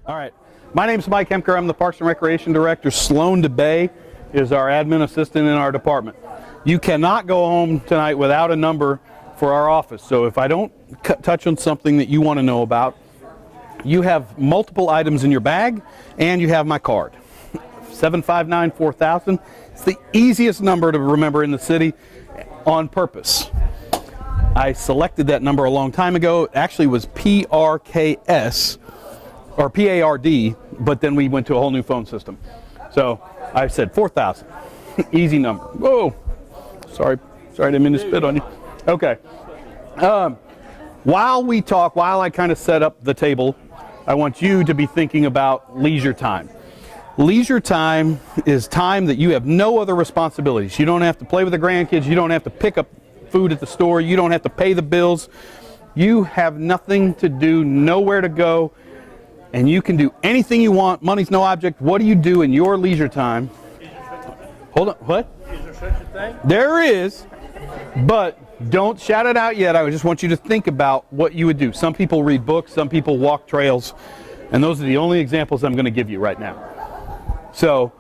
All right. My name's Mike Hemker. I'm the Parks and Recreation Director. Sloan DeBay is our admin assistant in our department. You cannot go home tonight without a number for our office. So if I don't touch on something that you want to know about, you have multiple items in your bag and you have my card. 759-4000. It's the easiest number to remember in the city on purpose. I selected that number a long time ago. It actually was PRKS or PARD, but then we went to a whole new phone system. So I said 4,000. Easy number. Whoa. Sorry, I didn't mean to spit on you. Okay. While I kind of set up the table, I want you to be thinking about leisure time. Leisure time is time that you have no other responsibilities. You don't have to play with the grandkids. You don't have to pick up food at the store. You don't have to pay the bills. You have nothing to do, nowhere to go, and you can do anything you want. Money's no object. What do you do in your leisure time? Hold on, what? Is there such a thing? There is, but don't shout it out yet. I just want you to think about what you would do. Some people read books, some people walk trails, and those are the only examples I'm going to give you right now. So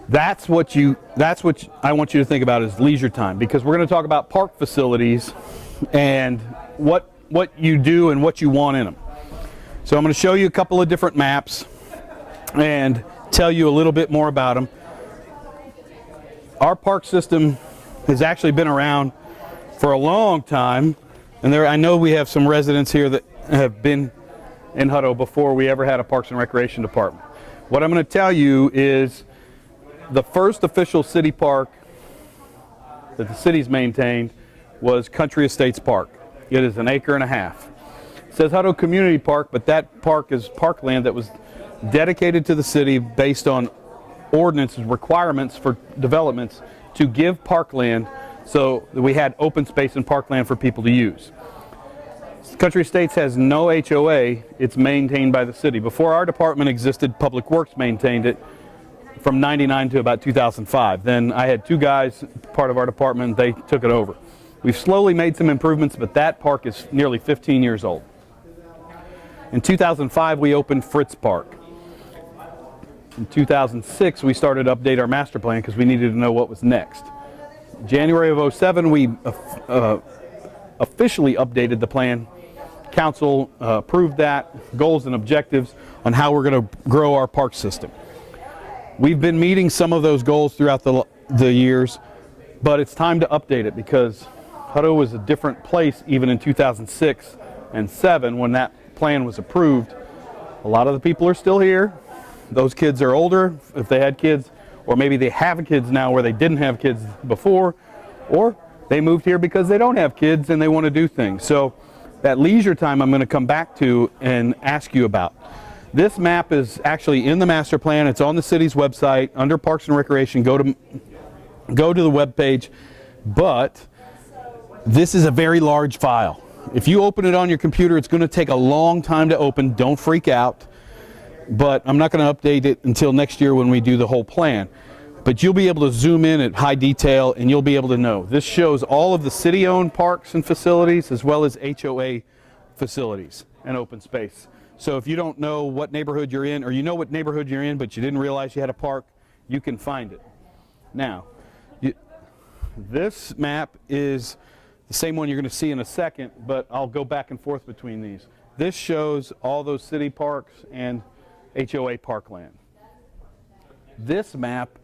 that's what I want you to think about is leisure time, because we're going to talk about park facilities and what you do and what you want in them. So I'm going to show you a couple of different maps and tell you a little bit more about them. Our park system has actually been around for a long time, and I know we have some residents here that have been in Hutto before we ever had a Parks and Recreation Department. What I'm going to tell you is the first official city park that the city's maintained was Country Estates Park. It is 1.5 acres. It says Hutto Community Park, but that park is parkland that was dedicated to the city based on ordinance requirements for developments to give parkland so that we had open space and parkland for people to use. Country Estates has no HOA. It's maintained by the city. Before our department existed, Public Works maintained it from '99 to about 2005. Then I had two guys, part of our department, they took it over. We've slowly made some improvements, but that park is nearly 15 years old. In 2005, we opened Fritz Park. In 2006, we started to update our master plan because we needed to know what was next. January of 2007, we officially updated the plan. Council approved that, goals and objectives on how we're going to grow our park system. We've been meeting some of those goals throughout the years, but it's time to update it because Hutto was a different place even in 2006 and 2007 when that plan was approved. A lot of the people are still here. Those kids are older, if they had kids, or maybe they have kids now where they didn't have kids before, or they moved here because they don't have kids and they want to do things. So that leisure time I'm going to come back to and ask you about. This map is actually in the master plan. It's on the city's website under Parks and Recreation. Go to the web page, but this is a very large file. If you open it on your computer, it's going to take a long time to open. Don't freak out. But I'm not going to update it until next year when we do the whole plan. But you'll be able to zoom in at high detail and you'll be able to know. This shows all of the city-owned parks and facilities as well as HOA facilities and open space. So if you don't know what neighborhood you're in, or you know what neighborhood you're in but you didn't realize you had a park, you can find it. Now, this map is the same one you're going to see in a second, but I'll go back and forth between these. This shows all those city parks and HOA parkland. This map,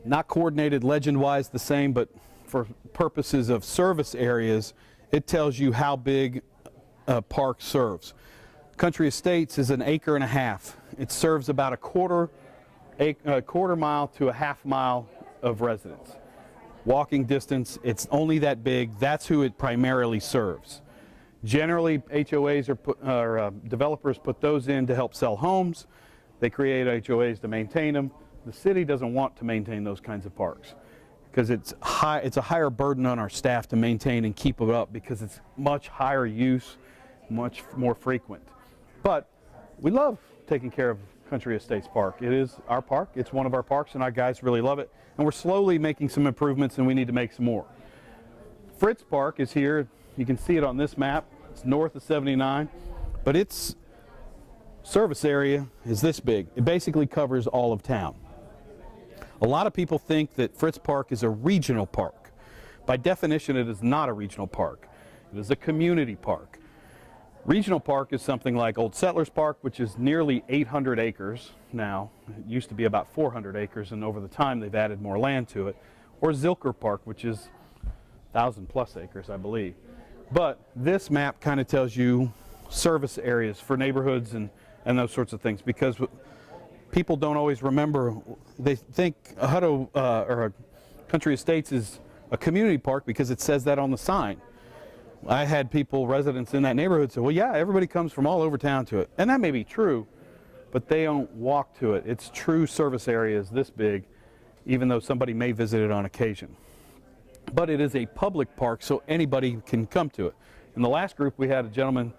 not coordinated legend-wise the same, but for purposes of service areas, it tells you how big a park serves. Country Estates is 1.5 acres. It serves about a quarter mile to a half mile of residents. Walking distance, it's only that big. That's who it primarily serves. Generally, HOAs or developers put those in to help sell homes. They create HOAs to maintain them. The city doesn't want to maintain those kinds of parks because it's a higher burden on our staff to maintain and keep it up because it's much higher use, much more frequent. But we love taking care of Country Estates Park. It is our park. It's one of our parks, and our guys really love it. And we're slowly making some improvements, and we need to make some more. Fritz Park is here. You can see it on this map. It's north of 79, but it's service area is this big. It basically covers all of town. A lot of people think that Fritz Park is a regional park. By definition, it is not a regional park. It is a community park. Regional park is something like Old Settlers Park, which is nearly 800 acres now. It used to be about 400 acres, and over the time they've added more land to it. Or Zilker Park, which is 1,000+ acres, I believe. But this map kind of tells you service areas for neighborhoods and those sorts of things, because people don't always remember. They think Hutto or Country Estates is a community park because it says that on the sign. I had residents in that neighborhood say, well, yeah, everybody comes from all over town to it. And that may be true, but they don't walk to it. It's true service areas this big, even though somebody may visit it on occasion. But it is a public park, so anybody can come to it. In the last group, we had a gentleman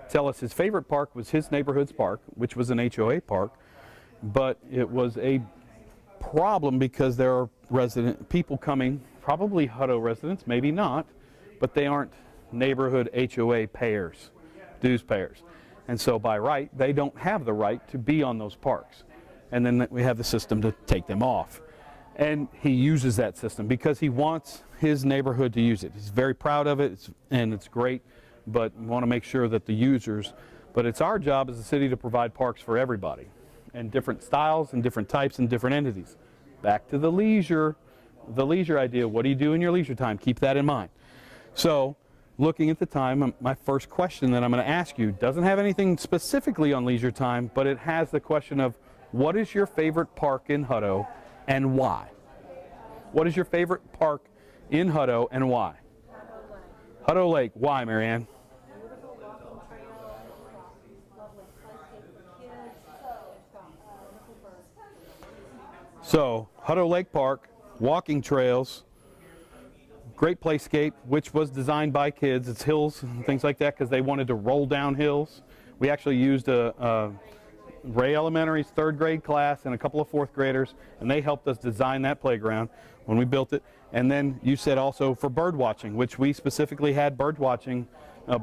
tell us his favorite park was his neighborhood's park, which was an HOA park, but it was a problem because there are people coming, probably Hutto residents, maybe not, but they aren't neighborhood HOA payers, dues payers. And so by right, they don't have the right to be on those parks. And then we have the system to take them off. And he uses that system because he wants his neighborhood to use it. He's very proud of it, and it's great, but we want to make sure that the users, but it's our job as a city to provide parks for everybody, and different styles and different types and different entities. Back to the leisure idea. What do you do in your leisure time? Keep that in mind. So, looking at the time, my first question that I'm going to ask you doesn't have anything specifically on leisure time, but it has the question of, what is your favorite park in Hutto and why? What is your favorite park in Hutto and why? Hutto Lake. Why, Marianne? So, Hutto Lake Park, walking trails, great playscape, which was designed by kids. It's hills and things like that because they wanted to roll down hills. We actually used a Ray Elementary's 3rd grade class and a couple of 4th graders, and they helped us design that playground when we built it. And then you said also for bird watching, which we specifically had bird watching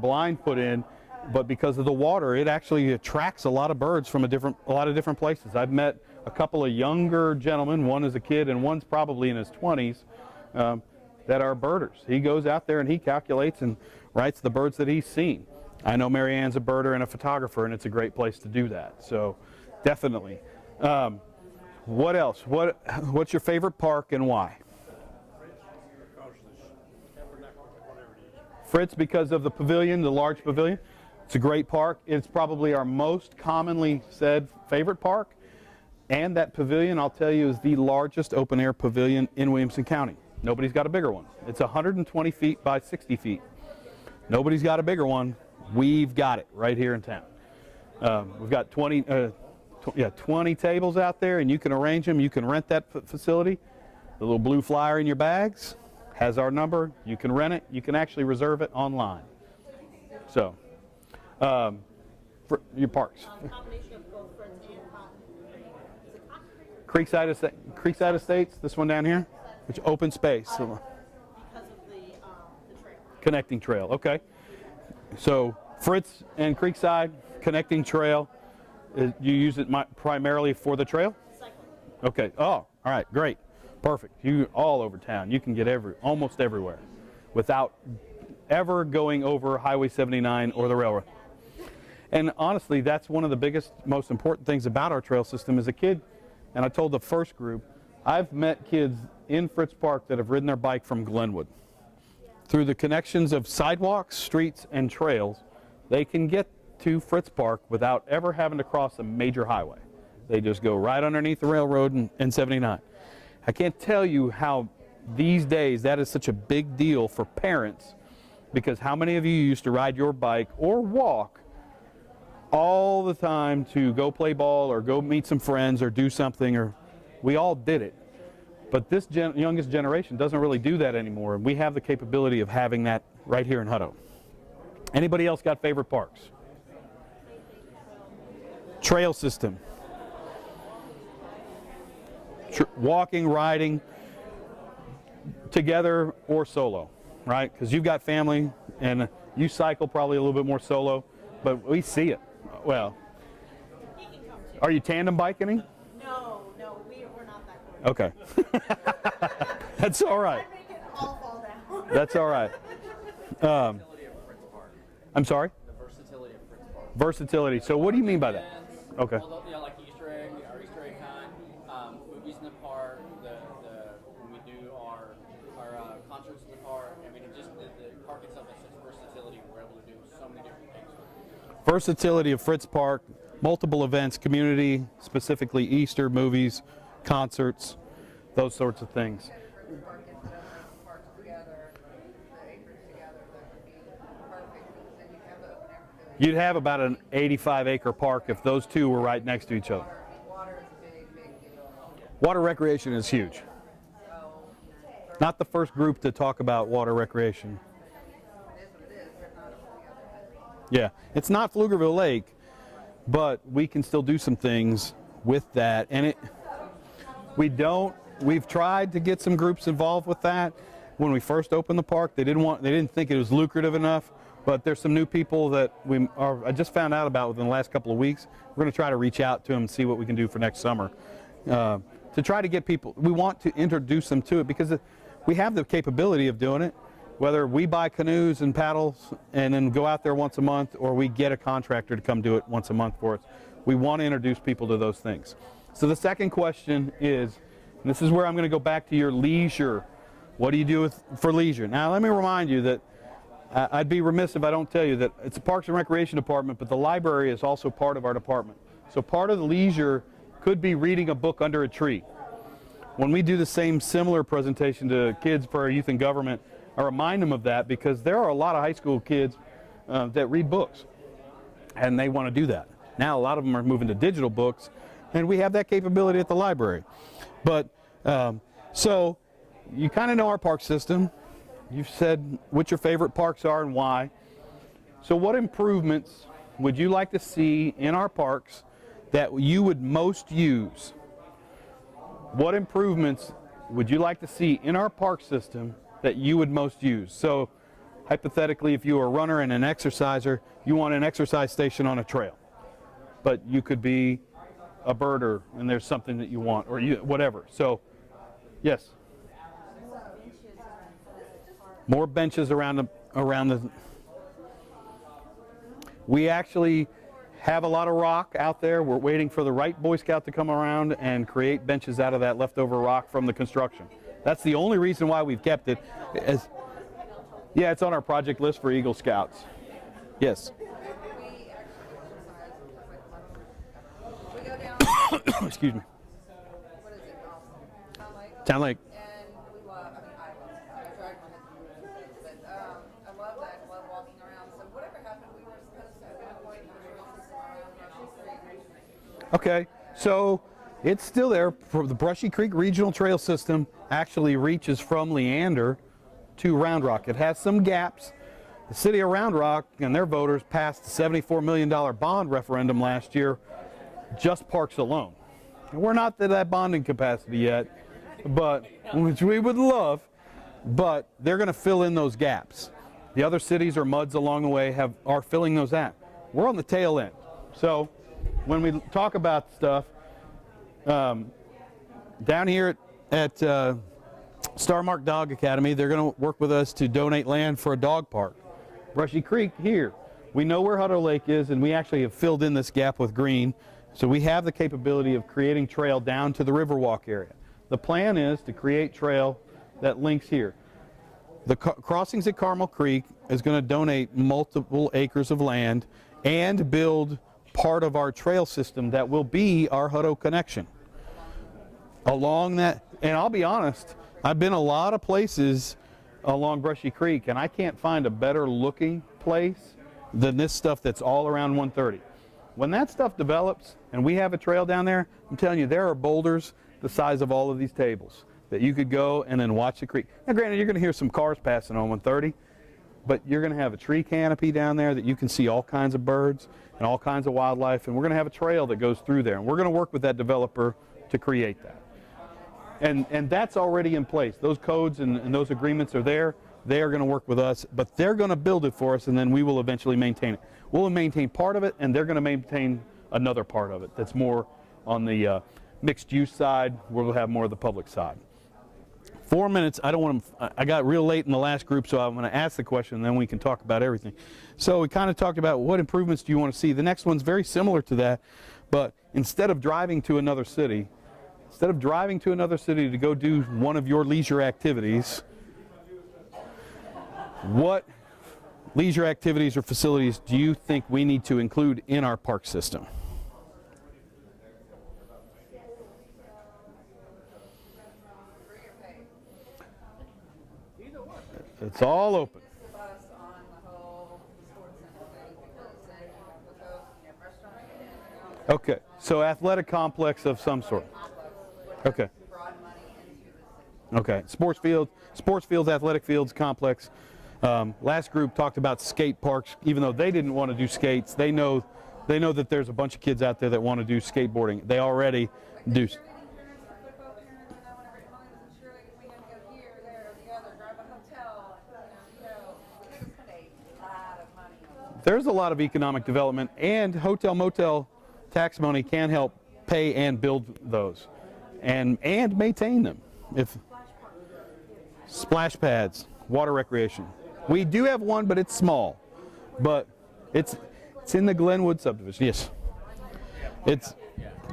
blind put in, but because of the water, it actually attracts a lot of birds from a lot of different places. I've met a couple of younger gentlemen, one is a kid and one's probably in his 20s, that are birders. He goes out there and he calculates and writes the birds that he's seen. I know Marianne's a birder and a photographer, and it's a great place to do that. So, definitely. What else? What's your favorite park and why? Fritz, because of the pavilion, the large pavilion. It's a great park. It's probably our most commonly said favorite park. And that pavilion, I'll tell you, is the largest open-air pavilion in Williamson County. Nobody's got a bigger one. It's 120 feet by 60 feet. Nobody's got a bigger one. We've got it right here in town. We've got 20 tables out there, and you can arrange them. You can rent that facility. The little blue flyer in your bags has our number. You can rent it. You can actually reserve it online. So, for your parks. Combination of both Fritz and Cotton. Is it Creekside Estates, this one down here, which open space. Because of the trail. Connecting trail, okay. So Fritz and Creekside, connecting trail, you use it primarily for the trail? Cycling. Okay, oh, all right, great, perfect. You all over town, you can get almost everywhere without ever going over Highway 79 or the railroad. And honestly, that's one of the biggest, most important things about our trail system. As a kid, and I told the first group, I've met kids in Fritz Park that have ridden their bike from Glenwood. Through the connections of sidewalks, streets, and trails, they can get to Fritz Park without ever having to cross a major highway. They just go right underneath the railroad and 79. I can't tell you how these days that is such a big deal for parents, because how many of you used to ride your bike or walk all the time to go play ball or go meet some friends or do something, or we all did it. But this youngest generation doesn't really do that anymore, and we have the capability of having that right here in Hutto. Anybody else got favorite parks? Trail system. Walking, riding, together or solo, right? Because you've got family, and you cycle probably a little bit more solo, but we see it. Well, Are you tandem biking? No, we're not that good. Okay. That's all right. I'd make it all fall down. That's all right. Versatility of Fritz Park. I'm sorry? The versatility of Fritz Park. Versatility. So what do you mean by that? Okay. Well, you know, like Easter egg, our Easter egg hunt, movies in the park, when we do our concerts in the park. I mean, it just the park itself has such versatility. We're able to do so many different things with it. Versatility of Fritz Park, multiple events, community, specifically Easter, movies, concerts, those sorts of things. Fritz Park instead of the parks together, the acres together, that would be perfect, because then you have the open air pavilion. You'd have about an 85-acre park if those two were right next to each other. Water is a big, big deal. Water recreation is huge. So, Not the first group to talk about water recreation. it is what it is, they're not over together. Yeah, it's not Pflugerville Lake, but we can still do some things with that. And we've tried to get some groups involved with that. When we first opened the park, they didn't think it was lucrative enough, but there's some new people that I just found out about within the last couple of weeks. We're going to try to reach out to them and see what we can do for next summer. To try to get people, we want to introduce them to it because we have the capability of doing it. Whether we buy canoes and paddles and then go out there once a month, or we get a contractor to come do it once a month for us, we want to introduce people to those things. So the second question is, and this is where I'm going to go back to your leisure. What do you do for leisure? Now let me remind you that I'd be remiss if I don't tell you that it's a Parks and Recreation department, but the library is also part of our department. So part of the leisure could be reading a book under a tree. When we do the same similar presentation to kids for our youth and government, I remind them of that because there are a lot of high school kids that read books, and they want to do that. Now a lot of them are moving to digital books, and we have that capability at the library. But so you kind of know our park system. You've said what your favorite parks are and why. So what improvements would you like to see in our parks that you would most use? What improvements would you like to see in our park system that you would most use? So hypothetically, if you were a runner and an exerciser, you want an exercise station on a trail. But you could be a birder and there's something that you want, or whatever. So, yes? More benches around the. We actually have a lot of rock out there. We're waiting for the right Boy Scout to come around and create benches out of that leftover rock from the construction. That's the only reason why we've kept it. Yeah, it's on our project list for Eagle Scouts. Yes. We actually exercise, we go down, Excuse me. what is it, Town Lake? Town Lake. And we love, I dragged my head through it, but I love that, I love walking around. So whatever happened, we were supposed to have been avoiding the trail system around Brushy Creek. Okay, so it's still there. The Brushy Creek Regional Trail System actually reaches from Leander to Round Rock. It has some gaps. The city of Round Rock and their voters passed a $74 million bond referendum last year, just parks alone. And we're not to that bonding capacity yet, but which we would love, but they're going to fill in those gaps. The other cities or MUDs along the way are filling those out. We're on the tail end. So when we talk about stuff, down here at Starmark Dog Academy, they're going to work with us to donate land for a dog park. Brushy Creek here. We know where Hutto Lake is, and we actually have filled in this gap with green. So we have the capability of creating trail down to the Riverwalk area. The plan is to create trail that links here. The Crossings at Carmel Creek is going to donate multiple acres of land and build part of our trail system that will be our Hutto connection. Along that, and I'll be honest, I've been a lot of places along Brushy Creek, and I can't find a better looking place than this stuff that's all around 130. When that stuff develops and we have a trail down there, I'm telling you, there are boulders the size of all of these tables that you could go and then watch the creek. Now granted, you're going to hear some cars passing on 130, but you're going to have a tree canopy down there that you can see all kinds of birds and all kinds of wildlife, and we're going to have a trail that goes through there, and we're going to work with that developer to create that. And that's already in place. Those codes and those agreements are there. They are going to work with us, but they're going to build it for us, and then we will eventually maintain it. We'll maintain part of it, and they're going to maintain another part of it that's more on the mixed use side, where we'll have more of the public side. 4 minutes. I don't want to, I got real late in the last group, so I'm going to ask the question and then we can talk about everything. So we kind of talked about what improvements do you want to see. The next one's very similar to that, but instead of driving to another city to go do one of your leisure activities, what leisure activities or facilities do you think we need to include in our park system? It's all open. Bus on the whole sports center thing, because then with those, you have restaurants and everything else. Okay, so athletic complex of some sort. Okay. Broad money into the city. Okay, sports fields, athletic fields, complex. Last group talked about skate parks. Even though they didn't want to do skates, they know that there's a bunch of kids out there that want to do skateboarding. They already do. Cheerleading parents, the football parents, and I whenever Molly was in cheerleading, we had to go here, there, or the other, drive a hotel, we could spend a lot of money on it. There's a lot of economic development, and hotel motel tax money can help pay and build those, and maintain them. If splash pads, water recreation. We do have one, but it's small. But it's in the Glenwood subdivision. Yes. It's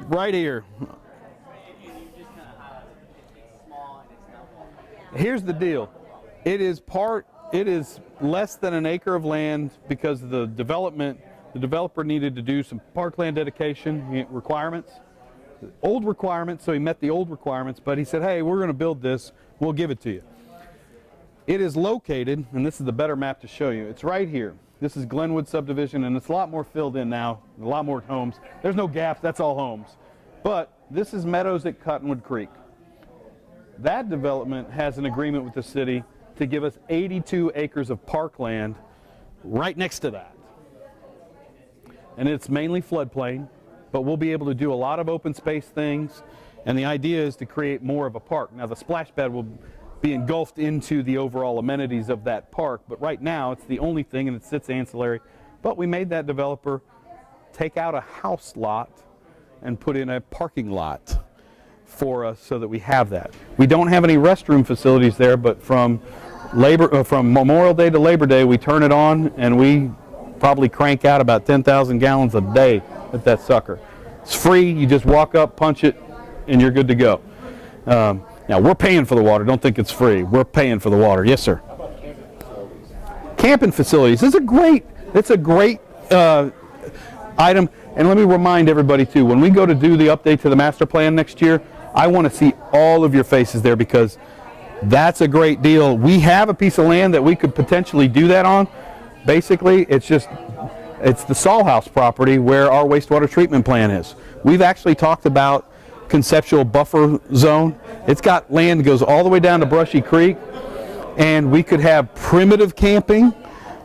right here. Here's the deal. It is less than an acre of land because of the developer needed to do some parkland dedication requirements. Old requirements, so he met the old requirements, but he said, hey, we're going to build this, we'll give it to you. It is located, and this is the better map to show you, it's right here. This is Glenwood subdivision, and it's a lot more filled in now, a lot more homes. There's no gaps, that's all homes. But this is Meadows at Cottonwood Creek. That development has an agreement with the city to give us 82 acres of parkland right next to that. And it's mainly floodplain, but we'll be able to do a lot of open space things, and the idea is to create more of a park. Now the splash pad will be engulfed into the overall amenities of that park, but right now it's the only thing and it sits ancillary. But we made that developer take out a house lot and put in a parking lot for us so that we have that. We don't have any restroom facilities there, but from Memorial Day to Labor Day we turn it on and we probably crank out about 10,000 gallons a day at that sucker. It's free, you just walk up, punch it, and you're good to go. Now we're paying for the water, don't think it's free. We're paying for the water. Yes, sir. Camping facilities. It's a great item, and let me remind everybody too, when we go to do the update to the master plan next year, I want to see all of your faces there because that's a great deal. We have a piece of land that we could potentially do that on. Basically, it's the Saul House property where our wastewater treatment plant is. We've actually talked about conceptual buffer zone. It's got land that goes all the way down to Brushy Creek, and we could have primitive camping.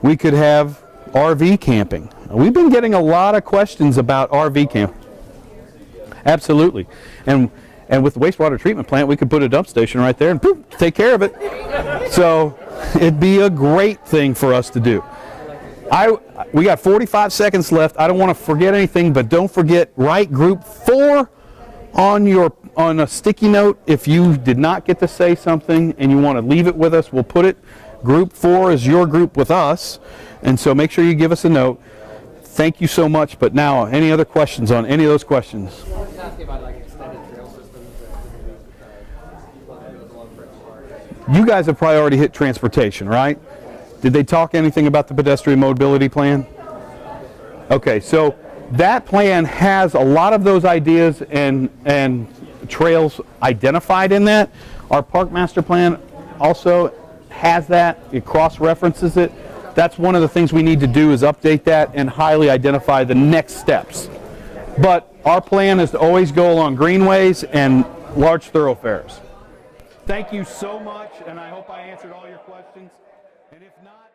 We could have RV camping. We've been getting a lot of questions about RV camp. Absolutely. And with the wastewater treatment plant, we could put a dump station right there and poof, take care of it. So it'd be a great thing for us to do. We got 45 seconds left. I don't want to forget anything, but don't forget, write group 4 on a sticky note. If you did not get to say something and you want to leave it with us, we'll put it. Group 4 is your group with us, and so make sure you give us a note. Thank you so much. But now, any other questions on any of those questions? You guys have priority hit transportation, right? Did they talk anything about the pedestrian mobility plan? Okay, so that plan has a lot of those ideas and trails identified in that. Our park master plan also has that. It cross-references it. That's one of the things we need to do is update that and highly identify the next steps. But our plan is to always go along greenways and large thoroughfares. Thank you so much, and I hope I answered all your questions. And if not,